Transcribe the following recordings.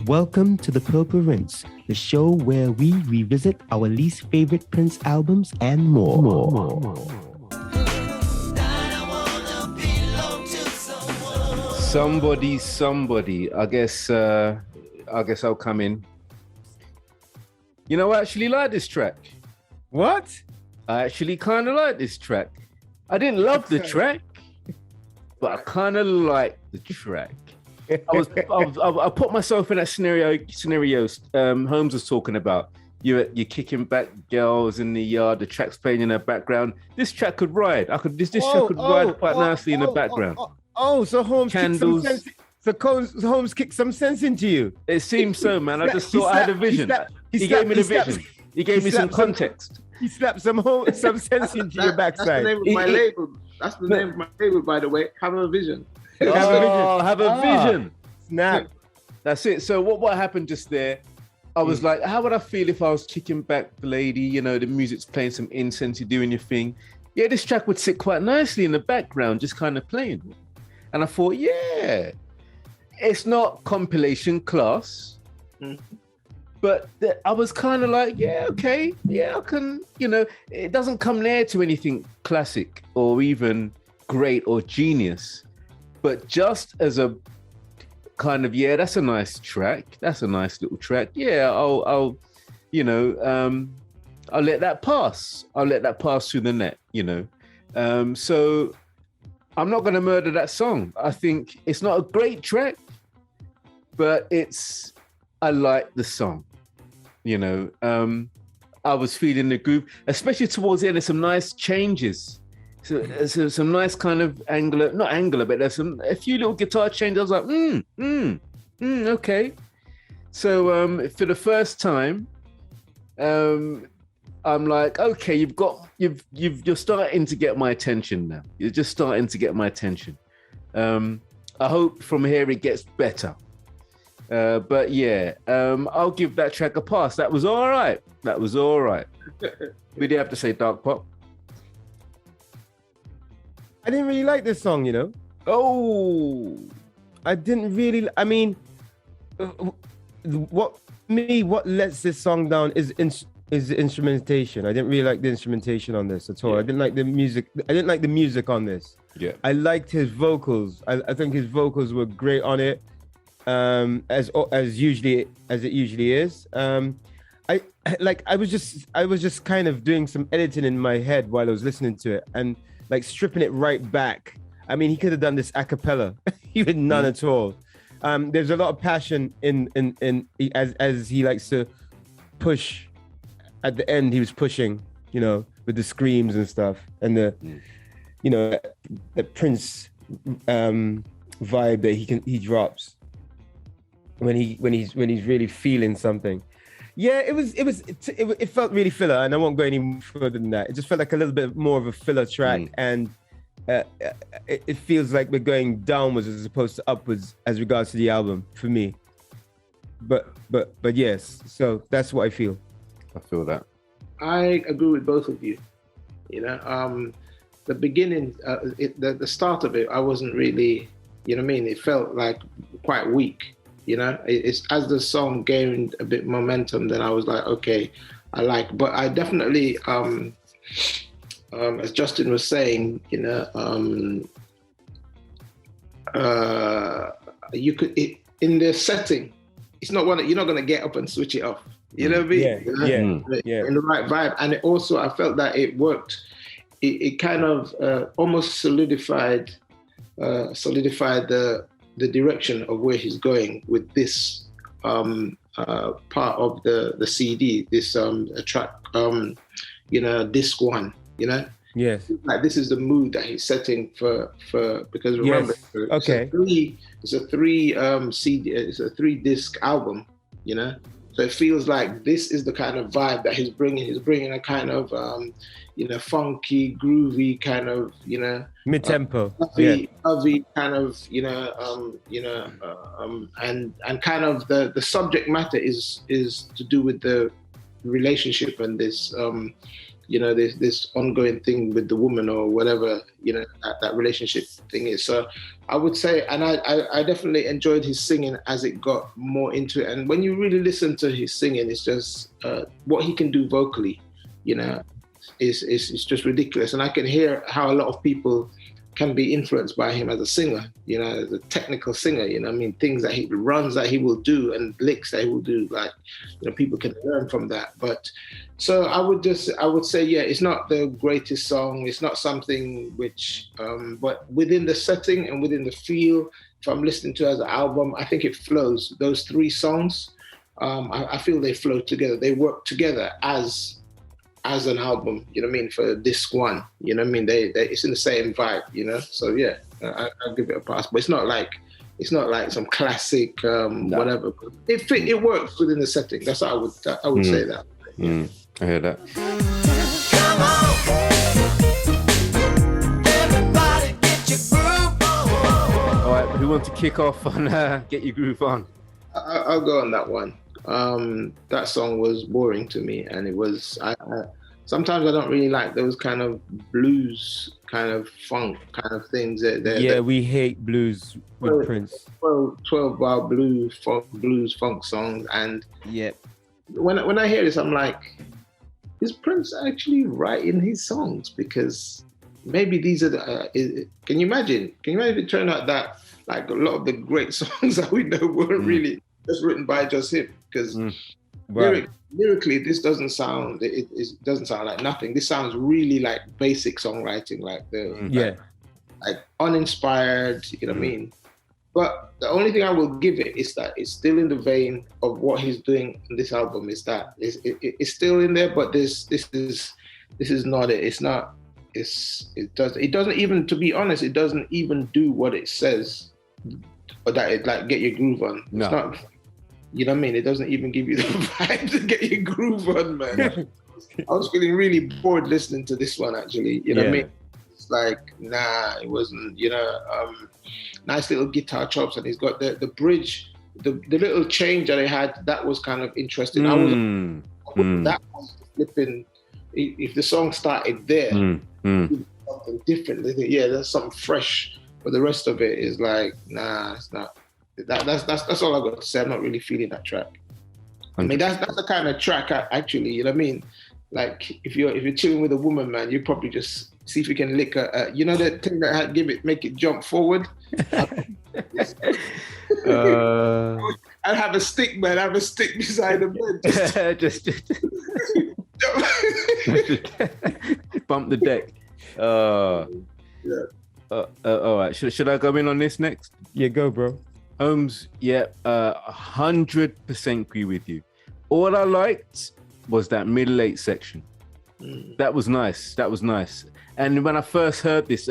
Welcome to the Purple Rinse, the show where we revisit our least favorite Prince albums and more. Somebody. I guess I'll come in. You know, I actually like this track. What? I actually kind of like this track. I didn't love the track, but I kind of like the track. I put myself in that scenario. Holmes was talking about. You're kicking back girls in the yard. The track's playing in the background. This track could ride. This track could ride quite nicely in the background. So Holmes Candles. Holmes kicked some sense into you. It seems so, man. I just thought I had a vision. He gave me the vision. He gave me some context. He slapped some sense into your backside. That's the name of my label. That's the name of my label, by the way. Have a vision. Have a vision. Snap. That's it. So what happened just there? I was like, how would I feel if I was kicking back the lady? You know, the music's playing some incense, you're doing your thing. Yeah, this track would sit quite nicely in the background, just kind of playing. And I thought, yeah, it's not compilation class, but I was kind of like, yeah, okay, yeah, I can, you know, it doesn't come near to anything classic or even great or genius, but just as a kind of, yeah, that's a nice track. That's a nice little track. Yeah, I'll you know, I'll let that pass. I'll let that pass through the net, you know. So I'm not going to murder that song. I think it's not a great track, but I like the song, you know. I was feeling the groove, especially towards the end. There's some nice changes. So some nice kind of not angular, but there's a few little guitar changes. I was like, okay. So for the first time, I'm like, okay, you're starting to get my attention now. You're just starting to get my attention. I hope from here it gets better. But yeah, I'll give that track a pass. That was all right. We did have to say dark pop. I didn't really like this song, you know. Oh, I didn't really. I mean, what lets this song down is the instrumentation. I didn't really like the instrumentation on this at all. Yeah. I didn't like the music on this. Yeah. I liked his vocals. I think his vocals were great on it. As it usually is. I was just kind of doing some editing in my head while I was listening to it and like stripping it right back. I mean, he could have done this a cappella. He had none at all. There's a lot of passion in as he likes to push. At the end, he was pushing, you know, with the screams and stuff, and you know, the Prince vibe that he drops when he's really feeling something. Yeah, it felt really filler, and I won't go any further than that. It just felt like a little bit more of a filler track, and it feels like we're going downwards as opposed to upwards as regards to the album for me. But yes, so that's what I feel. I feel that. I agree with both of you. You know, the beginning, the start of it, I wasn't really, you know what I mean? It felt like quite weak. You know, it's as the song gained a bit momentum, then I was like, okay, but I definitely, as Justin was saying, you know, you could, in the setting, it's not one that you're not going to get up and switch it off. You know what I mean? Yeah. In the right vibe. And it also, I felt that it worked. It kind of almost solidified the direction of where he's going with this part of the CD, this track, you know, disc one, you know? Yes. Like this is the mood that he's setting for because remember, yes. Okay. It's a three CD, it's a 3-disc album, you know? So it feels like this is the kind of vibe that he's bringing. He's bringing a kind of, you know, funky, groovy kind of, you know, mid-tempo, heavy kind of, you know, and kind of the subject matter is to do with the relationship and this you know, this ongoing thing with the woman or whatever, you know, that relationship thing is. So I would say, and I definitely enjoyed his singing as it got more into it. And when you really listen to his singing, it's just what he can do vocally, you know, is just ridiculous. And I can hear how a lot of people can be influenced by him as a singer, you know, as a technical singer, you know, I mean, things that runs that he will do and licks that he will do, like, you know, people can learn from that. But so I would say, yeah, it's not the greatest song. It's not something which, but within the setting and within the feel, if I'm listening to it as an album, I think it flows. Those 3 songs, I feel they flow together. They work together as an album, you know what I mean, for disc 1, you know what I mean, they it's in the same vibe, you know. So yeah, I'll give it a pass. But it's not like some classic whatever. It works within the setting. That's how I would say that. I hear that. Come on, everybody, get your groove on. All right, who wants to kick off on Get Your Groove On? I'll go on that one. That song was boring to me, and it was. Sometimes I don't really like those kind of blues, kind of funk, kind of things. We hate blues with Prince. 12-bar blues funk songs, and yeah, when I hear this, I'm like, is Prince actually writing his songs? Because maybe these are the. Can you imagine? Can you imagine if it turned out that like a lot of the great songs that we know weren't really just written by just him? Because lyrically, this doesn't sound. It doesn't sound like nothing. This sounds really like basic songwriting, like like uninspired. You know what I mean? But the only thing I will give it is that it's still in the vein of what he's doing in this album. Is that it's still in there, but this is not it. It's not. It doesn't even, to be honest, it doesn't even do what it says. Or that it like get your groove on. No. It's not. You know what I mean? It doesn't even give you the vibe to get your groove on, man. I was feeling really bored listening to this one, actually. You know what I mean? It's like, nah, it wasn't, you know, nice little guitar chops, and he's got the bridge, the little change that he had, that was kind of interesting. That was flipping, if the song started there, something different. They think, yeah, there's something fresh, but the rest of it is like, nah, it's not. That's all I've got to say. I'm not really feeling that track. I mean, that's the kind of track actually, you know what I mean? Like if you're chilling with a woman, man, you probably just see if you can lick a you know that thing that make it jump forward. I'd have a stick, man. I have a stick beside the bed. Just bump the deck. All right. Should I go in on this next? Yeah, go, bro. Holmes, 100% agree with you. All I liked was that middle 8 section. That was nice. And when I first heard this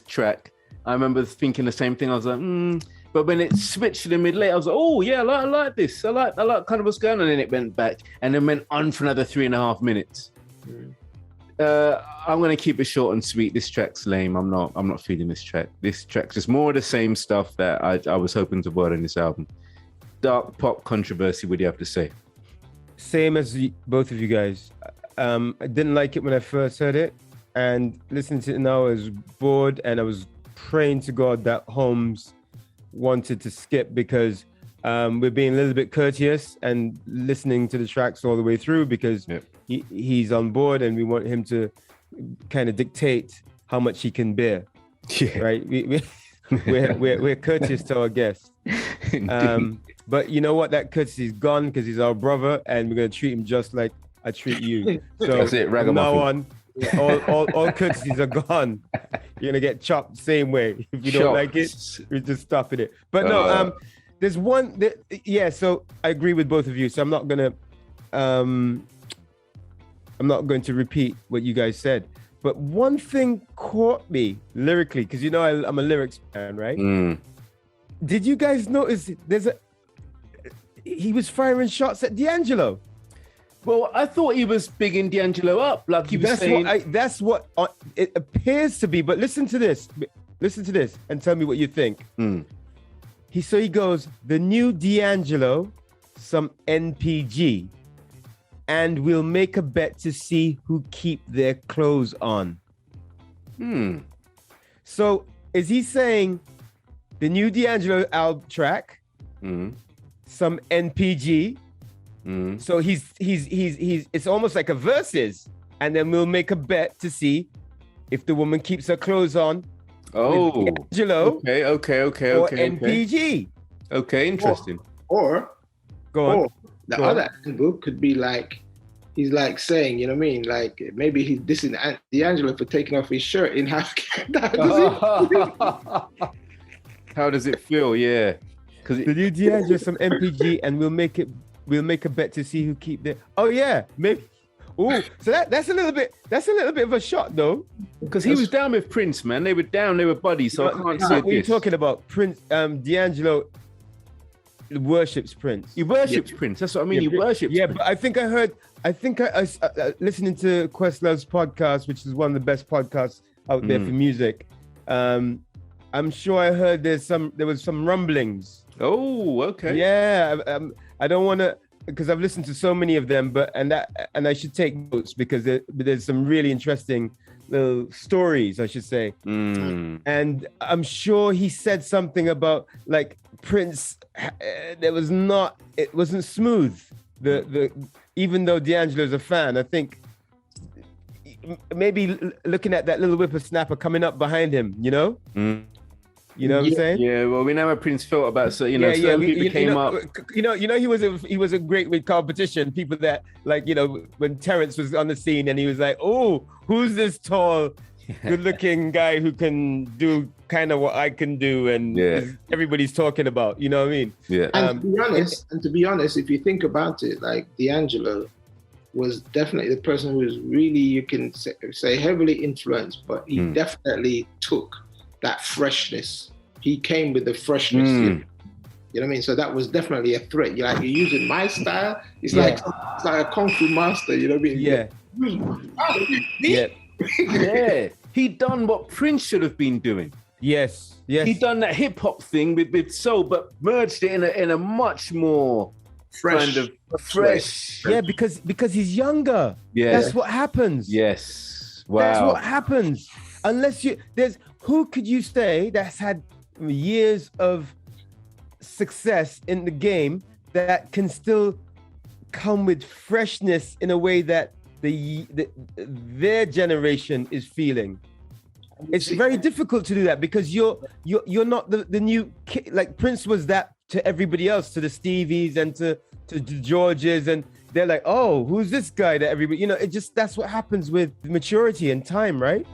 track, I remember thinking the same thing. I was like, But when it switched to the middle 8, I was like, oh yeah, I like this. I like kind of what's going on. And then it went back and then went on for another 3.5 minutes. I'm gonna keep it short and sweet. This track's lame. I'm not feeling this track. This track's just more of the same stuff that I was hoping to word in this album. Dark pop controversy. What do you have to say? Same as both of you guys. I didn't like it when I first heard it, and listening to it now, I was bored, and I was praying to God that Holmes wanted to skip, because we're being a little bit courteous and listening to the tracks all the way through, because he's on board, and we want him to kind of dictate how much he can bear. Yeah. Right? We're courteous to our guests. But you know what? That courtesy is gone, because he's our brother, and we're going to treat him just like I treat you. So that's it, from now on, all courtesies are gone. You're going to get chopped the same way. If you don't like it, we're just stopping it. But no, there's one. So I agree with both of you. So I'm not going to repeat what you guys said. But one thing caught me lyrically, because you know I'm a lyrics fan, right? Did you guys notice he was firing shots at D'Angelo? Well, I thought he was bigging D'Angelo up, like he was saying. That's what it appears to be. But listen to this, and tell me what you think. He goes, the new D'Angelo, some NPG. and we'll make a bet to see who keep their clothes on. So is he saying the new D'Angelo album track, some NPG? So he's it's almost like a versus, and then we'll make a bet to see if the woman keeps her clothes on. Oh, D'Angelo. Okay. Or NPG. Okay, interesting. Or Go on. Or the other angle could be like, he's like saying, you know what I mean? Like maybe he's dissing D'Angelo for taking off his shirt in half. How does it feel? Yeah. Because The new D'Angelo some MPG, and we'll make a bet to see who keep their. Oh yeah, maybe. Oh, so that's a little bit of a shot though. Because he was down with Prince, man. They were buddies, so I can't see What are you talking about? Prince, D'Angelo worships Prince. He worships Prince. That's what I mean. He worships. Yeah, Prince. but I think I listening to Questlove's podcast, which is one of the best podcasts out there for music. I'm sure I heard there was some rumblings. Oh, okay. Yeah, I don't want to, because I've listened to so many of them, and I should take notes because there's some really interesting little stories, I should say. And I'm sure he said something about like Prince. It wasn't smooth. The even though D'Angelo's a fan, I think maybe looking at that little whippersnapper coming up behind him, you know. You know what I'm saying? Yeah, well, we know how Prince felt about certain people came up. He was a great with competition. People that like, when Terrence was on the scene and he was like, "Oh, who's this tall, good-looking guy who can do kind of what I can do?" And everybody's talking about, you know what I mean? Yeah. And to be honest, if you think about it, like D'Angelo was definitely the person who was really, you can say heavily influenced, but he definitely took that freshness. He came with the freshness. You know what I mean? So that was definitely a threat. You're using my style. It's like a kung fu master. You know what I mean? Yeah. He done what Prince should have been doing. Yes. He done that hip hop thing with soul, but merged it in a much more kind of fresh. Yeah, because he's younger. Yeah, that's what happens. Yes. Wow. That's what happens. Unless who could you say that's had years of success in the game that can still come with freshness in a way that their generation is feeling? It's very difficult to do that because you're not the new kid. Like Prince was that to everybody else, to the Stevies and to the Georges, and they're like, oh, who's this guy that everybody, that's what happens with maturity and time, right?